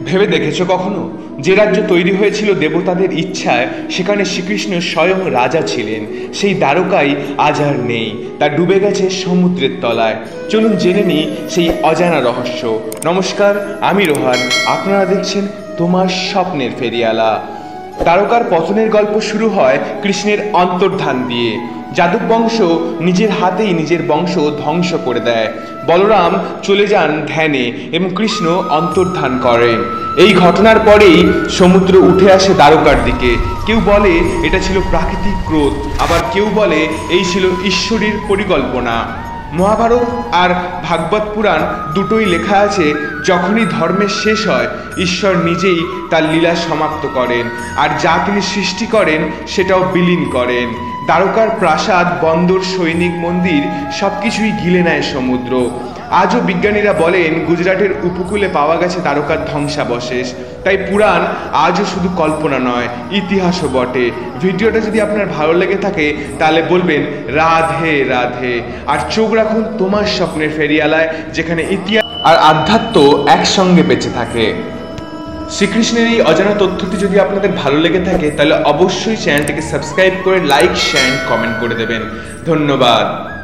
ভেবে দেখেছো কখনো, যে রাজ্য তৈরি হয়েছিল দেবতাদের ইচ্ছায়, সেখানে শ্রীকৃষ্ণ স্বয়ং রাজা ছিলেন, সেই দ্বারকাই আজ আর নেই, তা ডুবে গেছে সমুদ্রের তলায়। চলুন জেনে নিই সেই অজানা রহস্য। নমস্কার, আমি রোহান, আপনারা দেখছেন তোমার স্বপ্নের ফেরিওয়ালা। দ্বারকার পতনের গল্প শুরু হয় কৃষ্ণের অন্তর্ধান দিয়ে। যাদব বংশ নিজের হাতেই নিজের বংশ ধ্বংস করে দেয়। বলরাম চলে যান ধ্যানে এবং কৃষ্ণ অন্তর্ধান করেন। এই ঘটনার পরেই সমুদ্র উঠে আসে দ্বারকার দিকে। কেউ বলে এটা ছিল প্রাকৃতিক ক্রোধ, আবার কেউ বলে এই ছিল ঈশ্বরের পরিকল্পনা। মহাভারত আর ভাগবত পুরাণ দুটোই লেখা আছে, যখনই ধর্মের শেষ হয়, ঈশ্বর নিজেই তার লীলা সমাপ্ত করেন, আর যা তিনি সৃষ্টি করেন সেটাও বিলীন করেন। দ্বারকার প্রাসাদ, বন্দর, সৈনিক, মন্দির সবকিছুই গিলে নেয় সমুদ্র। আজও বিজ্ঞানীরা বলেন গুজরাটের উপকূলে পাওয়া গেছে দ্বারকার ধ্বংসাবশেষ। তাই পুরাণ আজও শুধু কল্পনা নয়, ইতিহাসও বটে। ভিডিওটা যদি আপনার ভালো লেগে থাকে তাহলে বলবেন রাধে রাধে, আর চোখ রাখুন তোমার স্বপ্নের ফেরিওয়ালায়, যেখানে ইতিহাস আর আধ্যাত্ম একসঙ্গে বেঁচে থাকে। শ্রীকৃষ্ণের এই অজানা তথ্যটি যদি আপনাদের ভালো লেগে থাকে তাহলে অবশ্যই চ্যানেলটিকে সাবস্ক্রাইব করে লাইক, শেয়ার, কমেন্ট করে দেবেন। ধন্যবাদ।